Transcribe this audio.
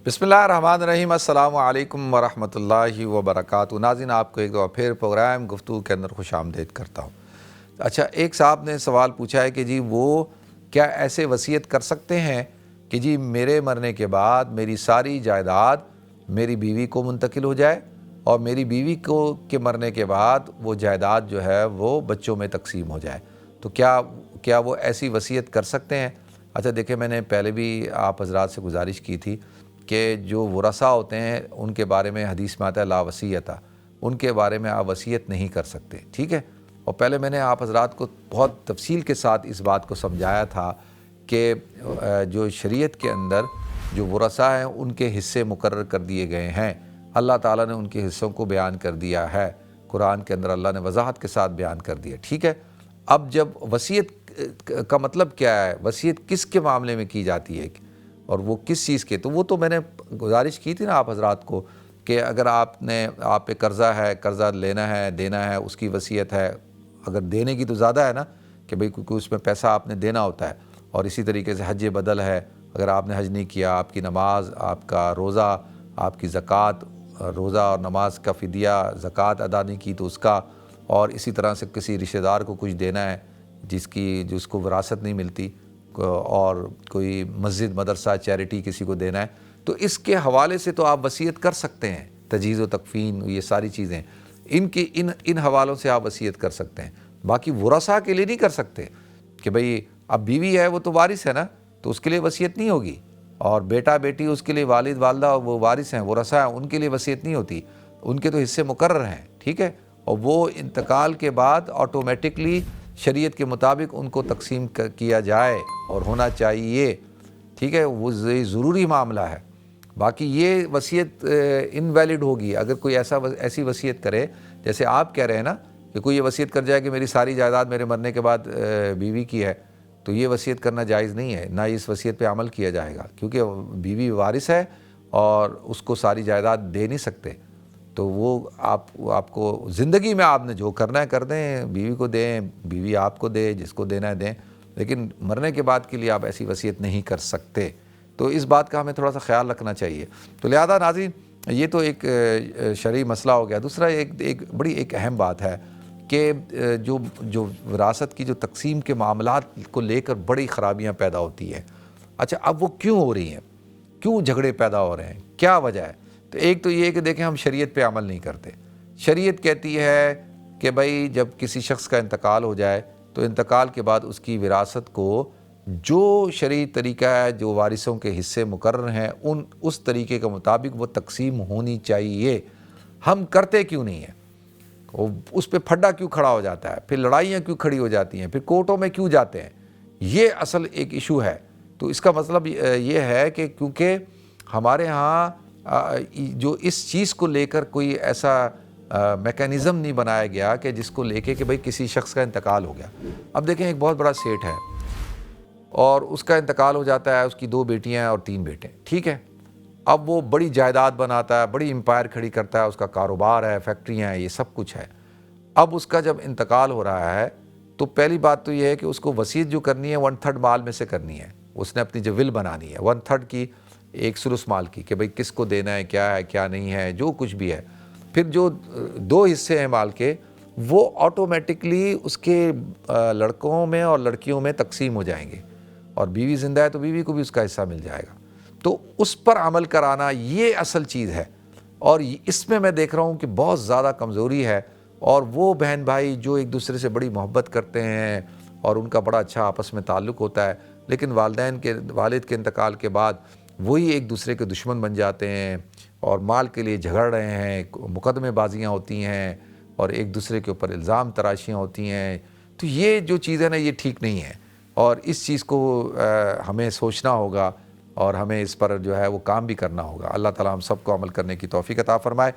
बिस्मिल्लाहिर्रहमानिर्रहीम। अस्सलामु अलैकुम वरहमतुल्लाहि वबरकातुहू। नाज़रीन, आपको एक दफ़ा फिर प्रोग्राम गुफ्तगू के अंदर खुशामदीद करता हूँ। अच्छा, एक साहब ने सवाल पूछा है कि जी वो क्या ऐसे वसीयत कर सकते हैं कि जी मेरे मरने के बाद मेरी सारी जायदाद मेरी बीवी को मुंतकिल हो जाए और मेरी बीवी को के मरने के बाद वो जायदाद जो है वो बच्चों में तकसीम हो जाए। तो क्या वो ऐसी वसीयत कर सकते हैं? अच्छा देखिए, मैंने पहले भी आप हज़रात से गुजारिश की थी कि जो वरसा होते हैं उनके बारे में हदीस में आता है ला वसीयता, उनके बारे में आप वसीयत नहीं कर सकते, ठीक है। और पहले मैंने आप हज़रात को बहुत तफसील के साथ इस बात को समझाया था कि जो शरीयत के अंदर जो वरसा हैं उनके हिस्से मुकर्रर कर दिए गए हैं। अल्लाह ताला ने उनके हिस्सों को बयान कर दिया है, कुरान के अंदर अल्लाह ने वजाहत के साथ बयान कर दिया, ठीक है। अब जब वसीयत का मतलब क्या है, वसीयत किस के मामले में की जाती है और वो किस चीज़ के, तो वो तो मैंने गुजारिश की थी ना आप हज़रात को कि अगर आप पे कर्ज़ा है, कर्ज़ा लेना है, देना है, उसकी वसीयत है। अगर देने की तो ज़्यादा है ना कि भाई क्योंकि उसमें पैसा आपने देना होता है। और इसी तरीके से हज बदल है, अगर आपने हज नहीं किया, आपकी नमाज, आपका रोज़ा, आपकी ज़कात, रोज़ा और नमाज का फ़िदिया, ज़कात अदा नहीं की तो उसका, और इसी तरह से किसी रिश्तेदार को कुछ देना है जिसको विरासत नहीं मिलती, और कोई मस्जिद, मदरसा, चैरिटी किसी को देना है, तो इसके हवाले से तो आप वसीयत कर सकते हैं। तजीज़ व तकफ़ीन, ये सारी चीज़ें इन हवालों से आप वसीयत कर सकते हैं। बाकी वरसा के लिए नहीं कर सकते कि भाई अब बीवी है वो तो वारिस है ना, तो उसके लिए वसीयत नहीं होगी, और बेटा बेटी उसके लिए वालिद वालदा वो वारिस हैं, वरसा हैं, उनके लिए वसीयत नहीं होती, उनके तो हिस्से मुकर्रर हैं, ठीक है। और वो इंतकाल के बाद ऑटोमेटिकली शरीयत के मुताबिक उनको तकसीम किया जाए और होना चाहिए, ठीक है। वो ज़रूरी मामला है। बाकी ये वसीयत इनवैलिड होगी अगर कोई ऐसी वसीयत करे, जैसे आप कह रहे हैं ना कि कोई ये वसीयत कर जाए कि मेरी सारी जायदाद मेरे मरने के बाद बीवी की है, तो ये वसीयत करना जायज़ नहीं है, ना इस वसीयत पे अमल किया जाएगा, क्योंकि बीवी वारिस है और उसको सारी जायदाद दे नहीं सकते। तो वो आपको ज़िंदगी में आपने जो करना है कर दें, बीवी को दें, बीवी आपको दे, जिसको देना है दें, लेकिन मरने के बाद के लिए आप ऐसी वसीयत नहीं कर सकते। तो इस बात का हमें थोड़ा सा ख्याल रखना चाहिए। तो लिहाजा नाज़रीन, ये तो एक शरई मसला हो गया। दूसरा एक बड़ी अहम बात है कि जो विरासत की जो तकसीम के मामलात को लेकर बड़ी ख़राबियाँ पैदा होती हैं। अच्छा, अब वो क्यों हो रही हैं, क्यों झगड़े पैदा हो रहे हैं, क्या वजह है? तो एक तो ये कि देखें, हम शरीयत पे अमल नहीं करते। शरीयत कहती है कि भाई जब किसी शख्स का इंतकाल हो जाए तो इंतकाल के बाद उसकी विरासत को जो शरई तरीका है, जो वारिसों के हिस्से मुकर्रर हैं, उस तरीके के मुताबिक वो तकसीम होनी चाहिए। हम करते क्यों नहीं हैं? उस पे फड्डा क्यों खड़ा हो जाता है, फिर लड़ाइयाँ क्यों खड़ी हो जाती हैं, फिर कोर्टों में क्यों जाते हैं? ये असल एक इशू है। तो इसका मतलब ये है कि क्योंकि हमारे यहाँ जो इस चीज़ को लेकर कोई ऐसा मैकेनिज़्म नहीं बनाया गया कि जिसको लेके कि भाई किसी शख्स का इंतकाल हो गया। अब देखें, एक बहुत बड़ा सेठ है और उसका इंतकाल हो जाता है, उसकी 2 बेटियां और 3 बेटे, ठीक है। अब वो बड़ी जायदाद बनाता है, बड़ी एम्पायर खड़ी करता है, उसका कारोबार है, फैक्ट्रियाँ हैं, ये सब कुछ है। अब उसका जब इंतकाल हो रहा है तो पहली बात तो ये है कि उसको वसीयत जो करनी है 1/3 माल में से करनी है। उसने अपनी जो विल बनानी है 1/3 की, एक सुलुस माल की, कि भाई किसको देना है, क्या नहीं है, जो कुछ भी है। फिर जो 2 हिस्से हैं माल के, वो ऑटोमेटिकली उसके लड़कों में और लड़कियों में तकसीम हो जाएंगे, और बीवी ज़िंदा है तो बीवी को भी उसका हिस्सा मिल जाएगा। तो उस पर अमल कराना ये असल चीज़ है, और इसमें मैं देख रहा हूँ कि बहुत ज़्यादा कमज़ोरी है। और वो बहन भाई जो एक दूसरे से बड़ी मोहब्बत करते हैं और उनका बड़ा अच्छा आपस में ताल्लुक़ होता है, लेकिन वालिद के इंतकाल के बाद वही एक दूसरे के दुश्मन बन जाते हैं और माल के लिए झगड़ रहे हैं, मुकदमेबाजियाँ होती हैं और एक दूसरे के ऊपर इल्ज़ाम तराशियाँ होती हैं। तो ये जो चीज़ है ना, ये ठीक नहीं है, और इस चीज़ को हमें सोचना होगा और हमें इस पर जो है वो काम भी करना होगा। अल्लाह ताला हम सबको अमल करने की तौफ़ीक़ अता फ़रमाए।